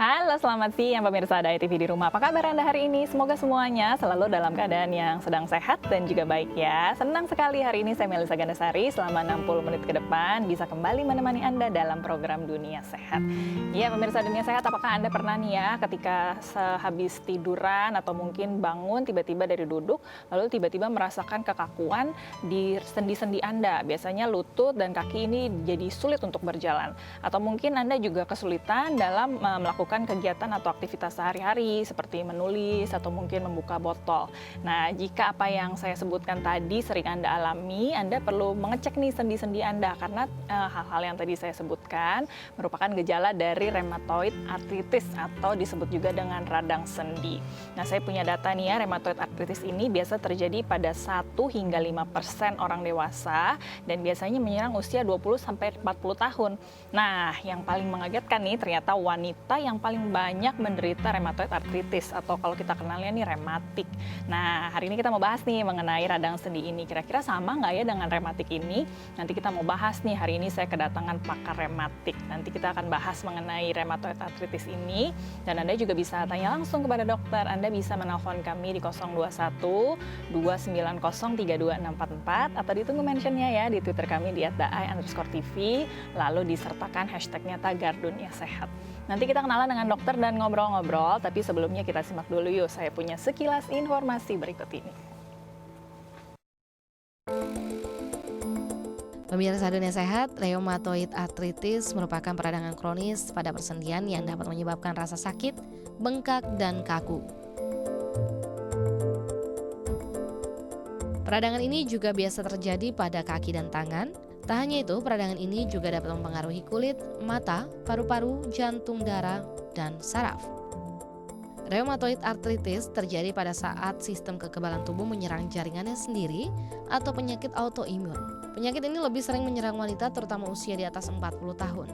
Halo, selamat siang pemirsa Daya TV di rumah. Apa kabar Anda hari ini? Semoga semuanya selalu dalam keadaan yang sedang sehat dan juga baik ya. Senang sekali hari ini saya Melisa Gandasari selama 60 menit ke depan bisa kembali menemani Anda dalam program Dunia Sehat. Ya pemirsa Dunia Sehat, apakah Anda pernah nih ya ketika sehabis tiduran atau mungkin bangun tiba-tiba dari duduk lalu tiba-tiba merasakan kekakuan di sendi-sendi Anda. Biasanya lutut dan kaki ini jadi sulit untuk berjalan. Atau mungkin Anda juga kesulitan dalam melakukan kegiatan atau aktivitas sehari-hari seperti menulis atau mungkin membuka botol. Nah, jika apa yang saya sebutkan tadi sering Anda alami, Anda perlu mengecek nih sendi-sendi Anda karena hal-hal yang tadi saya sebutkan merupakan gejala dari rheumatoid arthritis atau disebut juga dengan radang sendi. Nah, saya punya data nih ya, rheumatoid arthritis ini biasa terjadi pada 1 hingga 5% orang dewasa dan biasanya menyerang usia 20 sampai 40 tahun. Nah, yang paling mengagetkan nih ternyata wanita yang paling banyak menderita rheumatoid arthritis atau kalau kita kenalnya nih rematik. Nah, hari ini kita mau bahas nih mengenai radang sendi ini. Kira-kira sama nggak ya dengan rematik ini? Nanti kita mau bahas nih, hari ini saya kedatangan pakar rematik. Nanti kita akan bahas mengenai rheumatoid arthritis ini dan Anda juga bisa tanya langsung kepada dokter. Anda bisa menelpon kami di 021 290 32644 atau ditunggu mentionnya ya di Twitter kami di @daai_tv lalu disertakan hashtagnya tagar Dunia Sehat. Nanti kita kenalan dengan dokter dan ngobrol-ngobrol, tapi sebelumnya kita simak dulu yuk, saya punya sekilas informasi berikut ini. Pemirsa Dunia Sehat, rheumatoid arthritis merupakan peradangan kronis pada persendian yang dapat menyebabkan rasa sakit, bengkak, dan kaku. Peradangan ini juga biasa terjadi pada kaki dan tangan. Tak hanya itu, peradangan ini juga dapat mempengaruhi kulit, mata, paru-paru, jantung, darah, dan saraf. Rheumatoid arthritis terjadi pada saat sistem kekebalan tubuh menyerang jaringannya sendiri atau penyakit autoimun. Penyakit ini lebih sering menyerang wanita terutama usia di atas 40 tahun.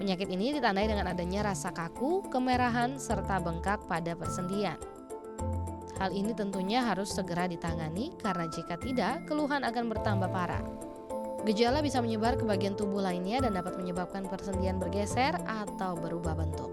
Penyakit ini ditandai dengan adanya rasa kaku, kemerahan, serta bengkak pada persendian. Hal ini tentunya harus segera ditangani karena jika tidak, keluhan akan bertambah parah. Gejala bisa menyebar ke bagian tubuh lainnya dan dapat menyebabkan persendian bergeser atau berubah bentuk.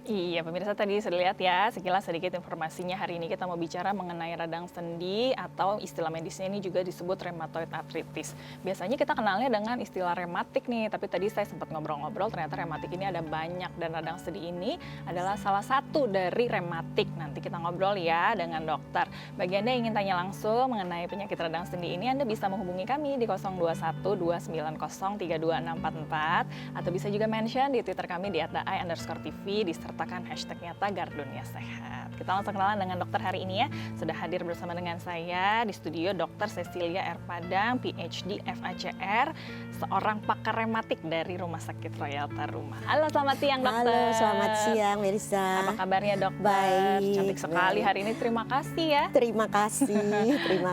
Iya, pemirsa tadi sudah lihat ya, sekilas sedikit informasinya. Hari ini kita mau bicara mengenai radang sendi atau istilah medisnya ini juga disebut rheumatoid arthritis. Biasanya kita kenalnya dengan istilah rematik nih, tapi tadi saya sempat ngobrol-ngobrol ternyata rematik ini ada banyak dan radang sendi ini adalah salah satu dari rematik. Nanti kita ngobrol ya dengan dokter. Bagi Anda yang ingin tanya langsung mengenai penyakit radang sendi ini, Anda bisa menghubungi kami di 021 290 32644 atau bisa juga mention di Twitter kami di @daai_tv sertakan hashtagnya tagar Dunia Sehat. Kita langsung kenalan dengan dokter hari ini ya. Sudah hadir bersama dengan saya di studio Dr. Cecilia R. Padang, PhD FACR, seorang pakar rematik dari Rumah Sakit Royal Taruma. Halo, selamat siang dokter. Halo, selamat siang Melisa. Apa kabarnya dokter? Baik. Cantik sekali hari ini, terima kasih ya. Terima kasih,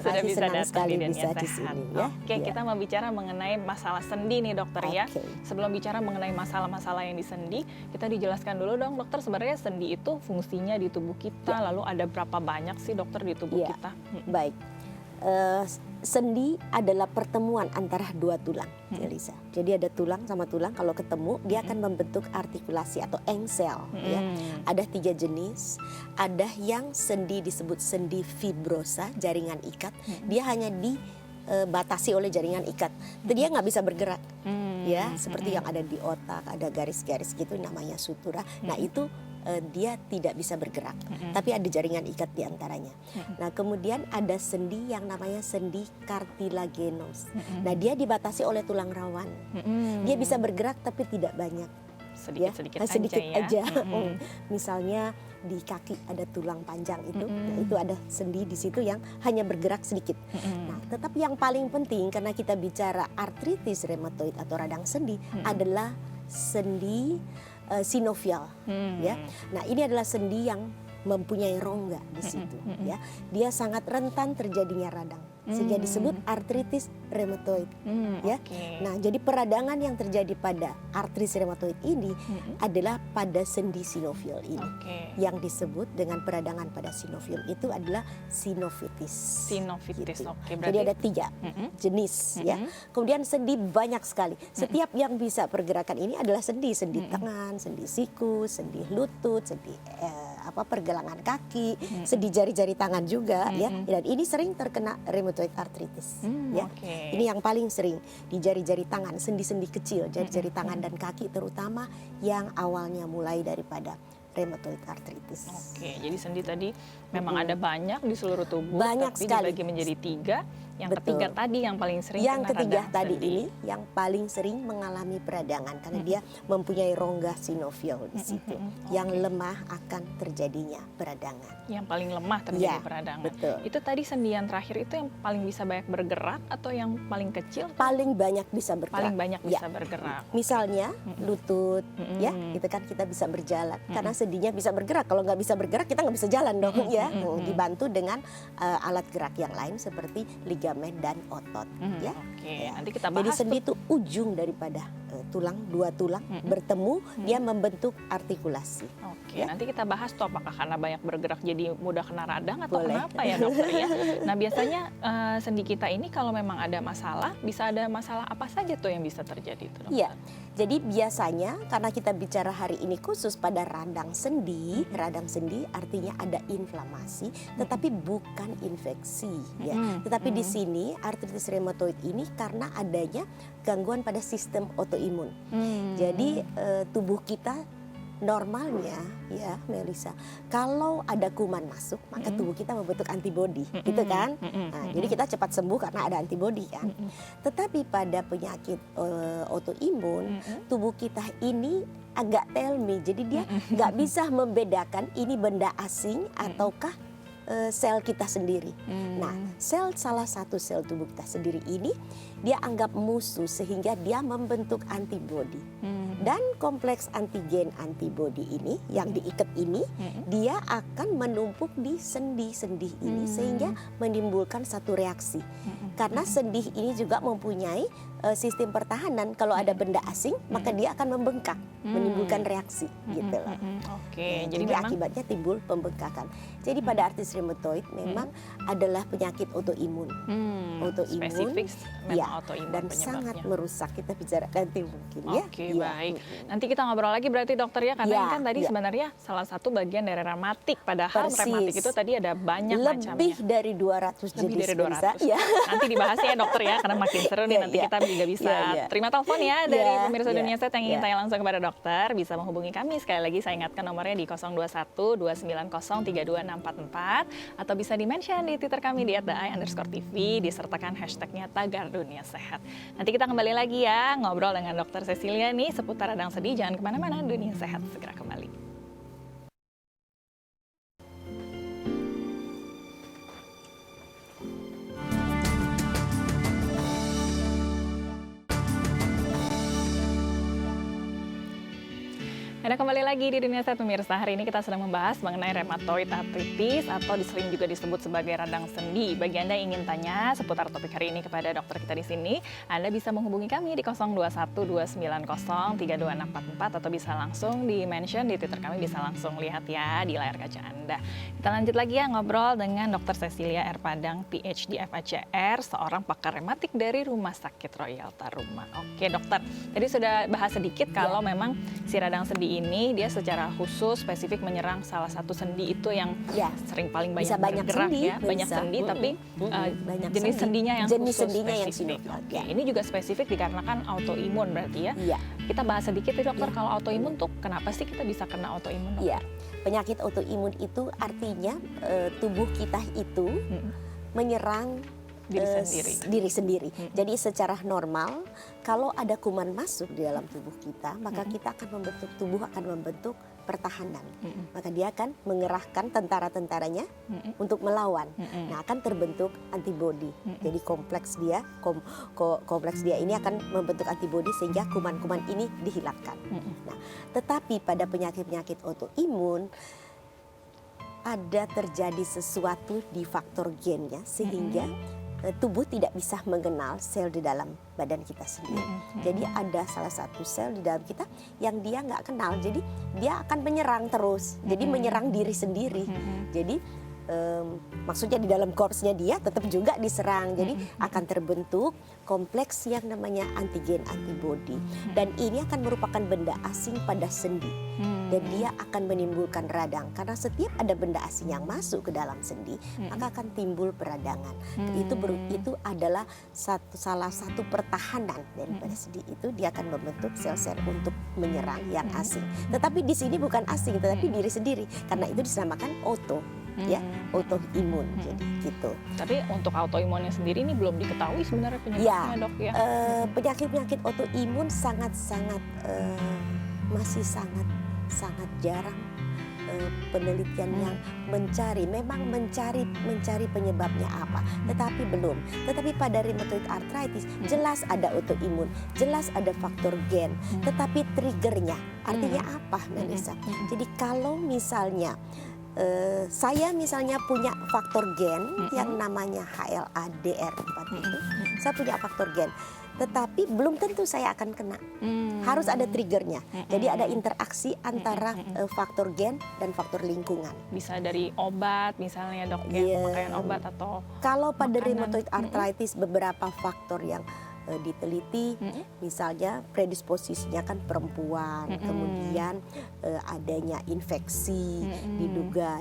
Sudah bisa senang datang sekali di bisa Dunia di Sehat. sini ya. Oke, kita mau bicara mengenai masalah sendi nih dokter ya. Oke. Sebelum bicara mengenai masalah-masalah yang di sendi, kita dijelaskan dulu dong dokter, sebenarnya sendi itu fungsinya di tubuh kita, lalu ada berapa banyak sih dokter di tubuh kita? Baik. Sendi adalah pertemuan antara dua tulang, Melisa. Jadi ada tulang sama tulang, kalau ketemu dia akan membentuk artikulasi atau engsel. Ya. Ada 3 jenis. Ada yang sendi disebut sendi fibrosa, jaringan ikat. Dia hanya dibatasi oleh jaringan ikat. Dia nggak bisa bergerak. Ya, seperti yang ada di otak, ada garis-garis gitu namanya sutura. Nah itu dia tidak bisa bergerak, tapi ada jaringan ikat di antaranya. Nah kemudian ada sendi yang namanya sendi kartilagenos. Nah dia dibatasi oleh tulang rawan. Dia bisa bergerak tapi tidak banyak. Sedikit-sedikit aja. Misalnya di kaki ada tulang panjang itu, itu ada sendi di situ yang hanya bergerak sedikit. Nah, tetapi yang paling penting karena kita bicara artritis reumatoid atau radang sendi adalah sendi sinovial. Ya. Nah ini adalah sendi yang mempunyai rongga di situ, ya. Dia sangat rentan terjadinya radang, sehingga disebut artritis rheumatoid, ya. Nah, jadi peradangan yang terjadi pada artritis rheumatoid ini adalah pada sendi sinovial ini, yang disebut dengan peradangan pada sinovial itu adalah sinovitis. Sinovitis, Gitu. oke. Jadi ada 3 jenis, ya. Kemudian sendi banyak sekali. Setiap yang bisa pergerakan ini adalah sendi tangan, sendi siku, sendi lutut, sendi pergelangan kaki, sendi jari-jari tangan juga, ya. Dan ini sering terkena rheumatoid arthritis, ya. Ini yang paling sering di jari-jari tangan, sendi-sendi kecil, jari-jari tangan dan kaki terutama yang awalnya mulai daripada rheumatoid arthritis. Jadi sendi tadi memang ada banyak di seluruh tubuh, banyak tapi sekali dibagi menjadi 3. Yang Betul. ketiga tadi yang paling sering Yang kena ketiga radang tadi sendi. ini yang paling sering mengalami peradangan karena dia mempunyai rongga sinovial di situ yang lemah akan terjadinya peradangan. Yang paling lemah terjadi Ya, peradangan. betul. Itu tadi sendi yang terakhir itu yang paling bisa banyak bergerak atau yang paling kecil? Paling banyak bisa bergerak. Paling banyak Ya. bisa bergerak. Misalnya lutut, ya, itu kan kita bisa berjalan karena sendinya bisa bergerak. Kalau nggak bisa bergerak kita nggak bisa jalan dong, ya. Dibantu dengan alat gerak yang lain seperti ligamen dan otot, ya. Ya. Nanti kita Jadi bahas sendi itu ujung daripada tulang, 2 tulang bertemu, dia membentuk artikulasi. Ya. Nanti kita bahas tuh apakah karena banyak bergerak jadi mudah kena radang atau Boleh. kenapa ya dokter ya. Nah biasanya sendi kita ini kalau memang ada masalah, bisa ada masalah apa saja tuh yang bisa terjadi tuh dokter? Iya, jadi biasanya karena kita bicara hari ini khusus pada radang sendi artinya ada inflamasi, tetapi bukan infeksi, ya. Tetapi di sini artritis rheumatoid ini karena adanya gangguan pada sistem autoimun. Jadi tubuh kita normalnya, ya Melisa, kalau ada kuman masuk maka tubuh kita membentuk antibodi, gitu kan? Nah, jadi kita cepat sembuh karena ada antibodi kan. Tetapi pada penyakit autoimun, tubuh kita ini agak tell me, jadi dia nggak bisa membedakan ini benda asing ataukah sel kita sendiri. Nah, salah satu sel tubuh kita sendiri ini dia anggap musuh sehingga dia membentuk antibodi. Dan kompleks antigen antibodi ini yang diikat ini dia akan menumpuk di sendi-sendi ini sehingga menimbulkan satu reaksi. Karena sendi ini juga mempunyai sistem pertahanan, kalau ada benda asing maka dia akan membengkak, menimbulkan reaksi gitu loh. Jadi memang akibatnya timbul pembengkakan. Jadi pada artritis rheumatoid memang adalah penyakit autoimun. spesifik memang ya, autoimun dan penyebabnya. sangat merusak. Kita bicara nanti mungkin ya. Oke, Ya. baik. Nanti kita ngobrol lagi berarti dokter ya, karena Ya, ini kan tadi ya. sebenarnya salah satu bagian dari rematik. Padahal Persis. rematik itu tadi ada banyak macamnya. Lebih dari 200 Lebih jenis. dari Melisa. 200. Ya. Nanti dibahas ya dokter ya, karena makin seru nih. Ya, Nanti ya. kita juga bisa Ya, ya. terima telepon ya dari Ya, pemirsa ya, Dunia Sehat yang ingin ya. tanya langsung kepada dokter. Bisa menghubungi kami. Sekali lagi saya ingatkan nomornya di 021 290 32644 atau bisa di-mention di Twitter kami di @the_i_tv disertakan hashtagnya Tagar Dunia Sehat. Nanti kita kembali lagi ya ngobrol dengan dokter Cecilia nih seputar radang sendi. Jangan kemana-mana, Dunia Sehat segera kembali. Ada kembali lagi di Dunia Sehat pemirsa. Hari ini kita sedang membahas mengenai rheumatoid arthritis atau sering juga disebut sebagai radang sendi. Bagi Anda yang ingin tanya seputar topik hari ini kepada dokter kita di sini, Anda bisa menghubungi kami di 021 290 32644 atau bisa langsung di-mention di Twitter kami, bisa langsung lihat ya di layar kaca Anda. Kita lanjut lagi ya ngobrol dengan Dr. Cecilia R. Padang, PhD FACR, seorang pakar rematik dari Rumah Sakit Royal Taruma. Oke dokter, tadi sudah bahas sedikit kalau memang si radang sendi ini dia secara khusus spesifik menyerang salah satu sendi itu yang Ya. sering paling banyak Bisa banyak bergerak sendi, ya, banyak bisa. sendi tapi Banyak jenis sendi. sendinya yang Jenis khusus sendinya yang spesifik. sinovial, Oke, ya. ini juga spesifik dikarenakan autoimun berarti ya. Iya. Kita bahas sedikit ya dokter, Ya. kalau autoimun tuh kenapa sih kita bisa kena autoimun dokter? Iya. Penyakit autoimun itu artinya tubuh kita itu menyerang Diri sendiri. Jadi secara normal kalau ada kuman masuk di dalam tubuh kita, maka kita akan membentuk pertahanan. Maka dia akan mengerahkan tentara-tentaranya untuk melawan. Nah, akan terbentuk antibodi. Jadi kompleks dia ini akan membentuk antibodi sehingga kuman-kuman ini dihilangkan. Nah, tetapi pada penyakit-penyakit autoimun ada terjadi sesuatu di faktor gennya sehingga tubuh tidak bisa mengenal sel di dalam badan kita sendiri. Jadi ada salah satu sel di dalam kita yang dia nggak kenal. Jadi dia akan menyerang terus. Jadi menyerang diri sendiri. Jadi maksudnya di dalam korpsnya dia tetap juga diserang. Jadi akan terbentuk kompleks yang namanya antigen antibody. Dan ini akan merupakan benda asing pada sendi. Dan dia akan menimbulkan radang. Karena setiap ada benda asing yang masuk ke dalam sendi, maka akan timbul peradangan. Itu adalah salah satu pertahanan daripada sendi itu. Dia akan membentuk sel-sel untuk menyerang yang asing. Tetapi di sini bukan asing, tetapi diri sendiri. Karena itu dinamakan autoimun. Jadi gitu. Tapi untuk autoimunnya sendiri ini belum diketahui sebenarnya penyebabnya, Dok ya. Penyakit-penyakit autoimun sangat-sangat masih sangat jarang penelitian yang mencari penyebabnya apa, tetapi belum. Tetapi pada rheumatoid arthritis jelas ada autoimun, jelas ada faktor gen, tetapi triggernya artinya apa, Melissa? Jadi kalau misalnya saya misalnya punya faktor gen yang namanya HLA-DR4 itu, saya punya faktor gen, tetapi belum tentu saya akan kena. Harus ada triggernya. Jadi ada interaksi antara faktor gen dan faktor lingkungan. Bisa dari obat misalnya, Dok, ya, pemakaian obat atau kalau pada makanan. rheumatoid arthritis beberapa faktor yang diteliti, misalnya predisposisinya kan perempuan, kemudian adanya infeksi,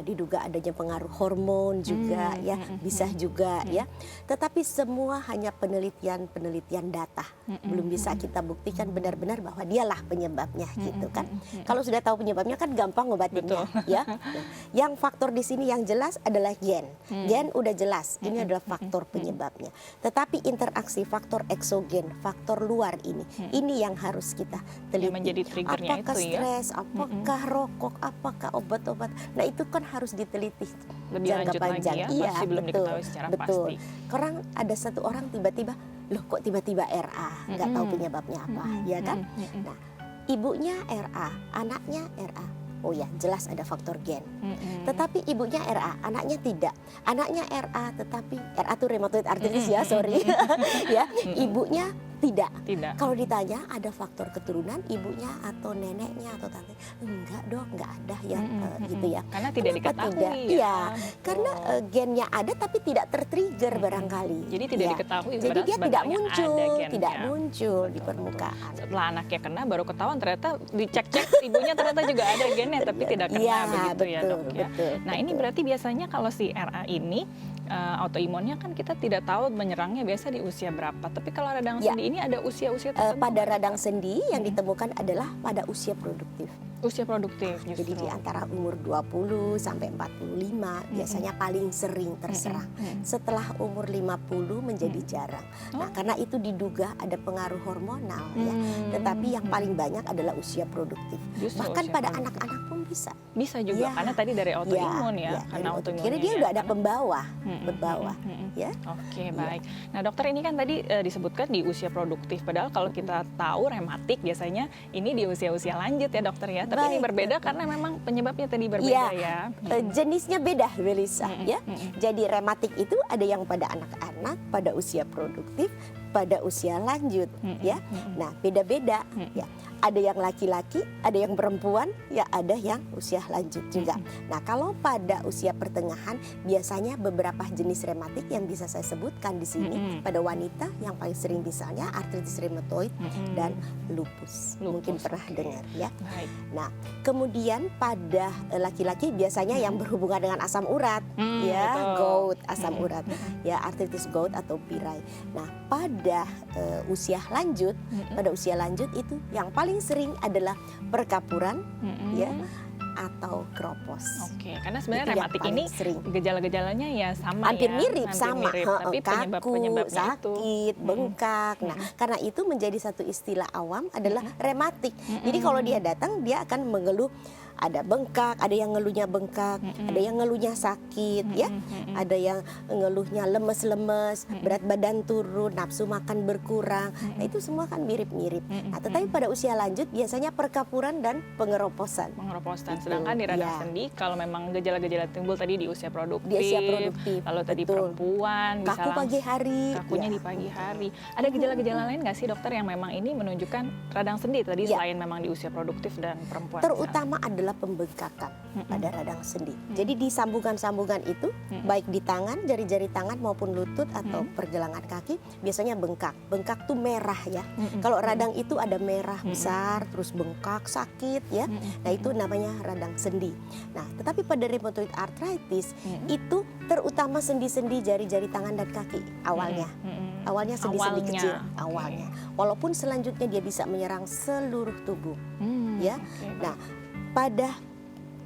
diduga adanya pengaruh hormon juga, ya bisa juga ya. Tetapi semua hanya penelitian data, belum bisa kita buktikan benar-benar bahwa dialah penyebabnya gitu kan. Kalau sudah tahu penyebabnya kan gampang obatinnya, ya. Yang faktor di sini yang jelas adalah gen, udah jelas, ini adalah faktor penyebabnya. Tetapi interaksi faktor eksogen, faktor luar ini yang harus kita teliti. Yang menjadi triggernya apakah itu, stres, apakah rokok, apakah obat-obat. Nah itu kan harus diteliti lebih jangka lanjut panjang. lagi ya, Iya, masih belum diketahui secara pasti. Sekarang ada satu orang tiba-tiba, loh kok tiba-tiba RA, nggak tahu penyebabnya apa, ya kan? Nah, ibunya RA, anaknya RA. Oh ya, jelas ada faktor gen. Tetapi ibunya RA, anaknya tidak. Anaknya RA, tetapi RA itu rheumatoid arthritis ya, sorry. Ya, ibunya tidak. Kalau ditanya ada faktor keturunan ibunya atau neneknya atau tante, enggak dok, enggak ada ya, gitu ya. Karena tidak Kenapa diketahui. tidak? Ya, Iya, karena gennya ada tapi tidak tertrigger barangkali. Jadi tidak Ya. diketahui. Jadi padahal dia tidak sebenarnya muncul, ada gennya. tidak muncul di Betul. permukaan. Setelah anaknya kena baru ketahuan ternyata dicek-cek ibunya ternyata juga ada gennya tapi tidak kena, Iya, begitu ya, betul, Dok ya. betul, Nah, ini betul. berarti biasanya kalau si RA ini autoimunnya kan kita tidak tahu menyerangnya biasa di usia berapa. Tapi kalau radang Ya. sendi ini ada usia-usia tertentu. Pada radang sendi yang ditemukan adalah pada usia produktif. Usia produktif Jadi justru. di antara umur 20 sampai 45 biasanya paling sering terserang. Setelah umur 50 menjadi jarang. Nah, karena itu diduga ada pengaruh hormonal ya. Tetapi yang paling banyak adalah usia produktif. Justru Bahkan usia pada produktif. anak-anak pun bisa. Bisa juga Ya. karena tadi dari autoimun ya, dari karena autoimun. Karena dia udah ada pembawa, ya. Oke, baik. Nah, dokter ini kan tadi disebutkan di usia produktif. Padahal kalau kita tahu rematik biasanya ini di usia-usia lanjut ya, dokter ya. Tapi ini Baik. berbeda karena memang penyebabnya tadi berbeda ya. Jenisnya beda, Melissa, ya. Jadi rematik itu ada yang pada anak-anak, pada usia produktif, pada usia lanjut, ya. Nah, beda-beda, ya. Ada yang laki-laki, ada yang perempuan, ya ada yang usia lanjut juga. Nah, kalau pada usia pertengahan biasanya beberapa jenis rematik yang bisa saya sebutkan di sini. Pada wanita yang paling sering misalnya artritis rheumatoid dan lupus. Mungkin pernah dengar ya. Baik. Nah, kemudian pada laki-laki biasanya yang berhubungan dengan asam urat, ya, betul. gout, asam urat, ya, artritis gout atau pirai. Nah, pada usia lanjut, itu yang paling sering adalah perkapuran, ya, atau kropos. Oke, karena sebenarnya Itu yang rematik paling ini sering. gejala-gejalanya ya sama Hampir ya. mirip, sama, Tapi penyebabnya itu. sakit, bengkak. Nah, karena itu menjadi satu istilah awam adalah rematik. Jadi kalau dia datang dia akan mengeluh ada bengkak, ada yang ngeluhnya bengkak, ada yang ngeluhnya sakit, ya, ada yang ngeluhnya lemes-lemes, berat badan turun, nafsu makan berkurang. Nah, itu semua kan mirip-mirip. Nah, tetapi pada usia lanjut biasanya perkapuran dan pengeroposan. Pengeroposan. Gitu. Sedangkan di radang Ya. sendi kalau memang gejala-gejala timbul tadi di usia produktif, Di usia produktif, lalu tadi betul. perempuan bisa Kaku pagi hari. kakunya ya. di pagi hari. Ada gejala-gejala lain nggak sih dokter yang memang ini menunjukkan radang sendi tadi Ya. selain memang di usia produktif dan perempuan? Terutama adalah pembengkakan pada radang sendi. Jadi di sambungan-sambungan itu, baik di tangan, jari-jari tangan maupun lutut atau pergelangan kaki, biasanya bengkak. Bengkak tuh merah ya. Kalau radang itu ada merah besar, terus bengkak, sakit ya. Nah, itu namanya radang sendi. Nah, tetapi pada rheumatoid arthritis itu terutama sendi-sendi jari-jari tangan dan kaki awalnya. Awalnya sendi-sendi Awalnya, kecil, oke. awalnya. Walaupun selanjutnya dia bisa menyerang seluruh tubuh. Ya. Oke, Nah, pada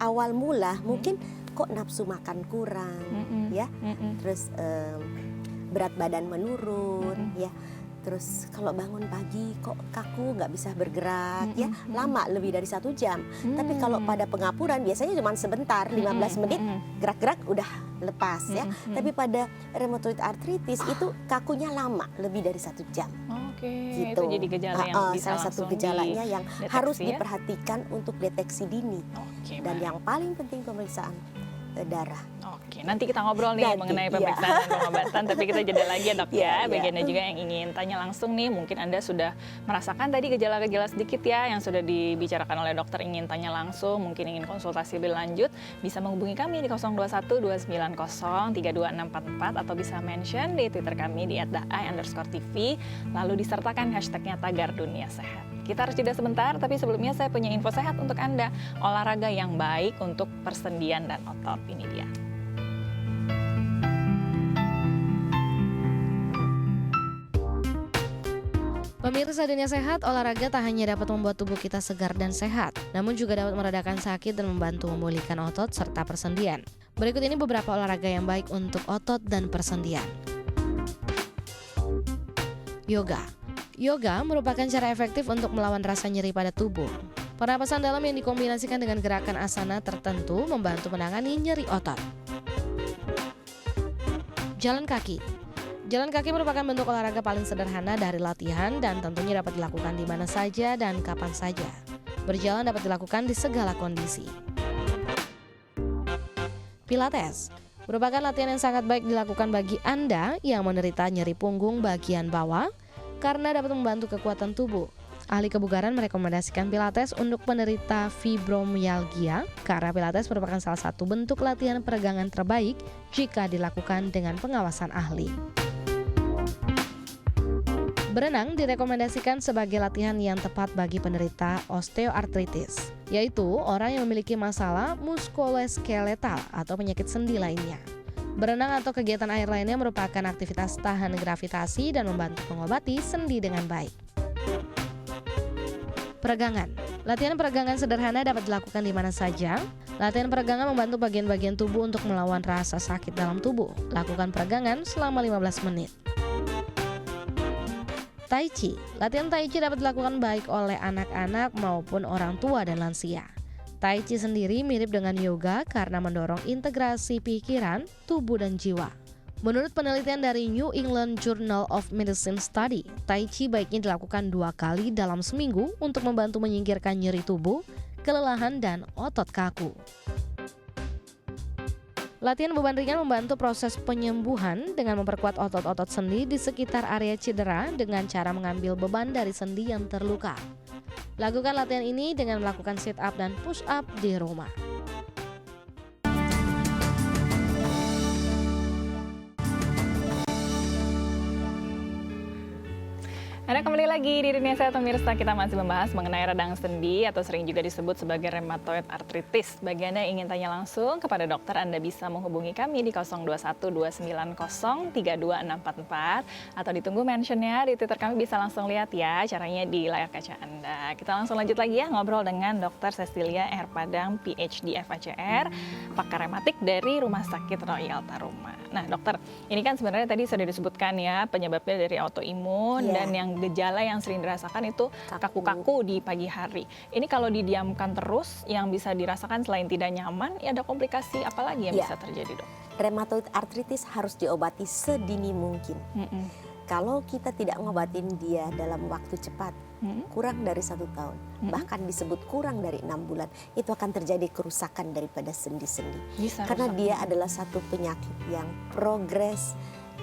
awal mula mungkin kok nafsu makan kurang, ya. Terus berat badan menurun, ya. Terus kalau bangun pagi kok kaku, nggak bisa bergerak, ya, lama lebih dari 1 jam. Tapi kalau pada pengapuran biasanya cuma sebentar, 15 menit, gerak-gerak udah lepas, ya. Tapi pada rheumatoid arthritis itu kakunya lama, lebih dari 1 jam. Oke, Gitu. itu jadi gejala yang bisa Salah satu langsung gejalanya yang dideteksi harus ya? diperhatikan untuk deteksi dini. Oke, Dan baik. yang paling penting pemeriksaan darah. Oke, nanti kita ngobrol nih Nanti, mengenai iya. pemeriksaan dan pengobatan, tapi kita jeda lagi ya dok Iya, ya. iya. Bagiannya juga yang ingin tanya langsung nih, mungkin Anda sudah merasakan tadi gejala-gejala sedikit ya yang sudah dibicarakan oleh dokter, ingin tanya langsung, mungkin ingin konsultasi lebih lanjut, bisa menghubungi kami di 021 290 32644 atau bisa mention di Twitter kami di @dai_tv, lalu disertakan hashtagnya Tagar Dunia Sehat. Kita harus jeda sebentar, tapi sebelumnya saya punya info sehat untuk Anda, olahraga yang baik untuk persendian dan otot. Ini dia. Pemirsa Dunia Sehat, olahraga tak hanya dapat membuat tubuh kita segar dan sehat, namun juga dapat meredakan sakit dan membantu memulihkan otot serta persendian. Berikut ini beberapa olahraga yang baik untuk otot dan persendian. Yoga. Yoga merupakan cara efektif untuk melawan rasa nyeri pada tubuh. Pernapasan dalam yang dikombinasikan dengan gerakan asana tertentu membantu menangani nyeri otot. Jalan kaki. Jalan kaki merupakan bentuk olahraga paling sederhana dari latihan dan tentunya dapat dilakukan di mana saja dan kapan saja. Berjalan dapat dilakukan di segala kondisi. Pilates merupakan latihan yang sangat baik dilakukan bagi Anda yang menderita nyeri punggung bagian bawah karena dapat membantu kekuatan tubuh. Ahli kebugaran merekomendasikan Pilates untuk penderita fibromyalgia karena Pilates merupakan salah satu bentuk latihan peregangan terbaik jika dilakukan dengan pengawasan ahli. Berenang direkomendasikan sebagai latihan yang tepat bagi penderita osteoartritis, yaitu orang yang memiliki masalah muskuloskeletal atau penyakit sendi lainnya. Berenang atau kegiatan air lainnya merupakan aktivitas tahan gravitasi dan membantu mengobati sendi dengan baik. Peregangan. Latihan peregangan sederhana dapat dilakukan di mana saja. Latihan peregangan membantu bagian-bagian tubuh untuk melawan rasa sakit dalam tubuh. Lakukan peregangan selama 15 menit. Tai Chi. Latihan Tai Chi dapat dilakukan baik oleh anak-anak maupun orang tua dan lansia. Tai Chi sendiri mirip dengan yoga karena mendorong integrasi pikiran, tubuh, dan jiwa. Menurut penelitian dari New England Journal of Medicine Study, Tai Chi baiknya dilakukan 2 kali dalam seminggu untuk membantu menyingkirkan nyeri tubuh, kelelahan, dan otot kaku. Latihan beban ringan membantu proses penyembuhan dengan memperkuat otot-otot sendi di sekitar area cedera dengan cara mengambil beban dari sendi yang terluka. Lakukan latihan ini dengan melakukan sit up dan push up di rumah. Anda kembali lagi di Dunia Sehat pemirsa, kita masih membahas mengenai radang sendi atau sering juga disebut sebagai rheumatoid arthritis. Bagi Anda yang ingin tanya langsung kepada dokter, Anda bisa menghubungi kami di 021 290 32644 atau ditunggu mentionnya di Twitter kami, bisa langsung lihat ya caranya di layar kaca Anda. Kita langsung lanjut lagi ya ngobrol dengan Dr. Cecilia R. Padang, PhD FACR, pakar rematik dari Rumah Sakit Royal Taruma. Nah dokter, ini kan sebenarnya tadi sudah disebutkan ya penyebabnya dari autoimun dan yang gejala yang sering dirasakan itu kaku-kaku di pagi hari. Ini kalau didiamkan terus, yang bisa dirasakan selain tidak nyaman, ya ada komplikasi apa lagi yang bisa terjadi, Dok? Rheumatoid arthritis harus diobati sedini mungkin. Kalau kita tidak ngobatin dia dalam waktu cepat, kurang dari 1 tahun, bahkan disebut kurang dari 6 bulan, itu akan terjadi kerusakan daripada sendi-sendi. Karena dia adalah satu penyakit yang progres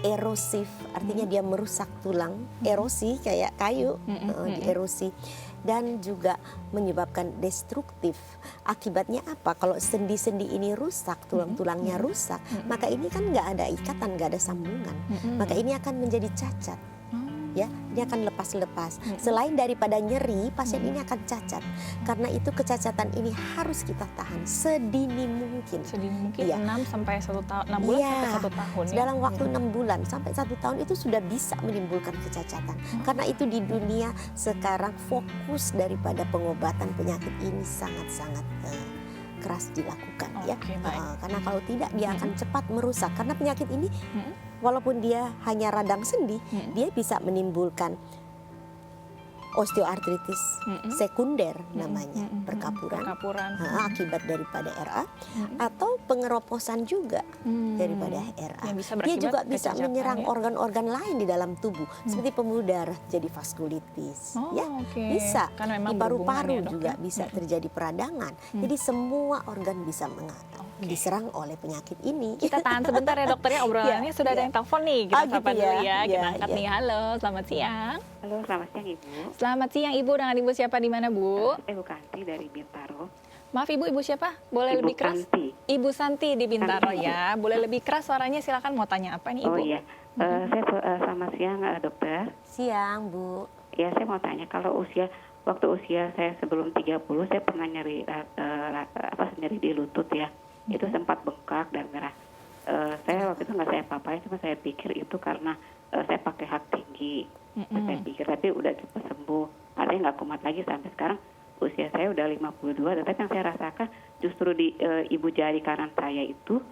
erosif, artinya dia merusak tulang, erosi kayak kayu, dierosi, dan juga menyebabkan destruktif. Akibatnya apa? Kalau sendi-sendi ini rusak, tulang-tulangnya rusak, maka ini kan nggak ada ikatan, nggak ada sambungan, maka ini akan menjadi cacat. Ya, ini akan lepas-lepas. Selain daripada nyeri, pasien ini akan cacat. Karena itu kecacatan ini harus kita tahan sedini mungkin. Sedini mungkin, ya. 6 sampai 1 tahun, 6 bulan sampai 1 tahun. Dalam waktu 6 bulan sampai 1 tahun itu sudah bisa menimbulkan kecacatan. Karena itu di dunia sekarang fokus daripada pengobatan penyakit ini sangat-sangat keras dilakukan, ya. Karena kalau tidak dia akan cepat merusak. Karena penyakit ini walaupun dia hanya radang sendi, dia bisa menimbulkan osteoartritis sekunder namanya, perkapuran akibat daripada RA, atau pengeroposan juga daripada RA. Dia juga bisa menyerang organ-organ lain di dalam tubuh, seperti pembuluh darah jadi vaskulitis, bisa. Di paru-paru juga bisa terjadi peradangan. Jadi semua organ bisa diserang oleh penyakit ini. Kita tahan sebentar ya, Dokter, ya, obrolannya. Sudah ada yang telepon nih, kita sapa dulu ya. Kita angkat nih. Halo, selamat siang. Halo, selamat siang Ibu. Selamat siang Ibu, dengan Ibu siapa, di mana Bu? Ibu Kanti dari Bintaro. Maaf Ibu siapa? Boleh Ibu lebih keras? Kanti. Ibu Santi di Bintaro ya. Boleh lebih keras suaranya, silakan, mau tanya apa nih Ibu? Oh iya, selamat siang Dokter. Siang Bu. Ya, saya mau tanya, kalau waktu usia saya sebelum 30, saya pernah nyeri di lutut ya. Itu sempat bengkak dan merah. Saya waktu itu nggak saya apa-apain, cuma saya pikir itu karena saya pakai hak tinggi. Saya pikir, tapi udah cepat sembuh. Artinya nggak kumat lagi sampai sekarang. Usia saya udah 52, tetapi yang saya rasakan justru di ibu jari kanan saya itu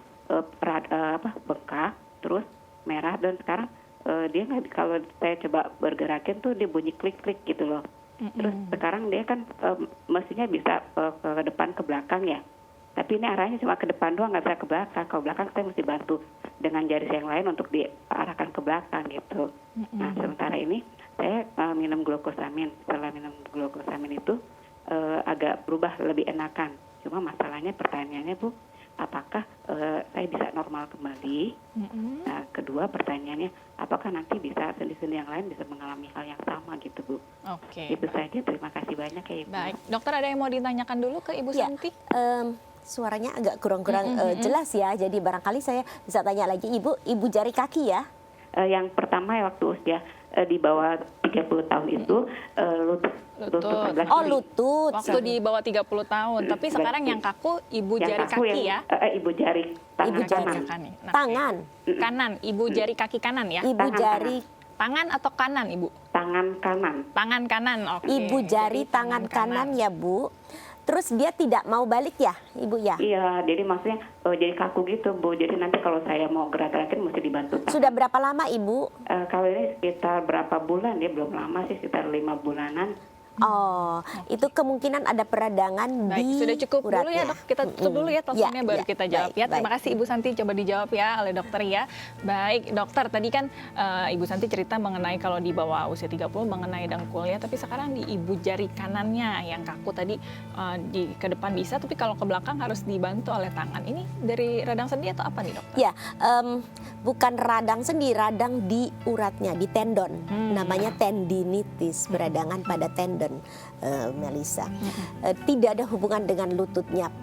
bengkak, terus merah, dan sekarang dia nggak, kalau saya coba bergerakin tuh dia bunyi klik-klik gitu loh. Terus sekarang dia kan mestinya bisa ke depan ke belakang ya. Tapi ini arahnya cuma ke depan doang, nggak bisa ke belakang. Kalau belakang saya mesti bantu dengan jari saya yang lain untuk diarahkan ke belakang gitu. Nah, sementara ini saya minum glukosamin. Setelah minum glukosamin itu agak berubah, lebih enakan. Cuma masalahnya, pertanyaannya Bu, apakah saya bisa normal kembali? Nah, kedua pertanyaannya, apakah nanti bisa sendi-sendi yang lain bisa mengalami hal yang sama gitu Bu? Oke. Itu saja, terima kasih banyak ya Ibu. Baik, Dokter, ada yang mau ditanyakan dulu ke Ibu Santi? Suaranya agak kurang-kurang jelas ya, jadi barangkali saya bisa tanya lagi Ibu jari kaki ya? Yang pertama ya, waktu usia di bawah 30 tahun itu lutut. Oh, lutut. Waktu di bawah 30 tahun, tapi sekarang yang kaku ibu jari kaki ya? Ibu jari tangan kanan. Tangan kanan, ibu jari kaki kanan ya? Ibu jari tangan atau kanan Ibu? Tangan kanan. Tangan kanan, oke. Ibu jari tangan kanan ya Bu. Terus dia tidak mau balik ya, Ibu ya? Iya, jadi maksudnya jadi kaku gitu, Bu. Jadi nanti kalau saya mau gerak-gerakin mesti dibantu. Sudah berapa lama, Ibu? Kalau ini sekitar berapa bulan ya, belum lama sih, sekitar 5 bulanan. Oh, itu kemungkinan ada peradangan di sudah cukup uratnya. dulu ya Dok, kita tutup dulu ya teleponnya, baru kita jawab ya. Terima kasih Ibu Santi, coba dijawab ya oleh dokter ya. Baik Dokter, tadi kan Ibu Santi cerita mengenai kalau di bawah usia 30 mengenai dengkulnya, tapi sekarang di ibu jari kanannya yang kaku tadi, ke depan bisa, tapi kalau ke belakang harus dibantu oleh tangan. Ini dari radang sendi atau apa nih Dokter? Ya, bukan radang sendi, radang di uratnya, di tendon. Namanya tendinitis, peradangan pada tendon. Melissa, tidak ada hubungan dengan lututnya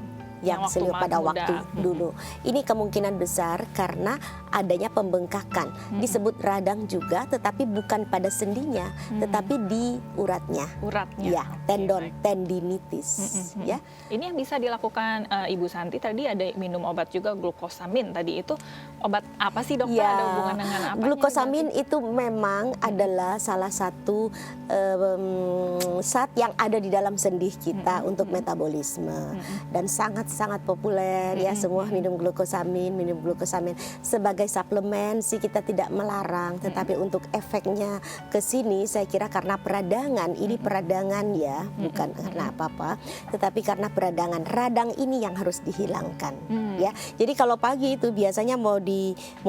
yang seliu pada waktu dulu. Ini kemungkinan besar karena adanya pembengkakan. Disebut radang juga, tetapi bukan pada sendinya, tetapi di uratnya. Uratnya. Ya, tendon, tendinitis. Ya. Ini yang bisa dilakukan Ibu Santi tadi, ada minum obat juga glukosamin. Tadi itu obat apa sih Dokter? Ya, ada hubungan dengan apa? Glukosamin itu memang adalah salah satu zat yang ada di dalam sendi kita untuk metabolisme dan sangat sangat populer ya, semua minum glukosamin sebagai suplemen sih kita tidak melarang, tetapi untuk efeknya ke sini saya kira karena peradangan, ini peradangan ya, bukan karena apa-apa, tetapi karena peradangan. Radang ini yang harus dihilangkan ya. Jadi kalau pagi itu biasanya mau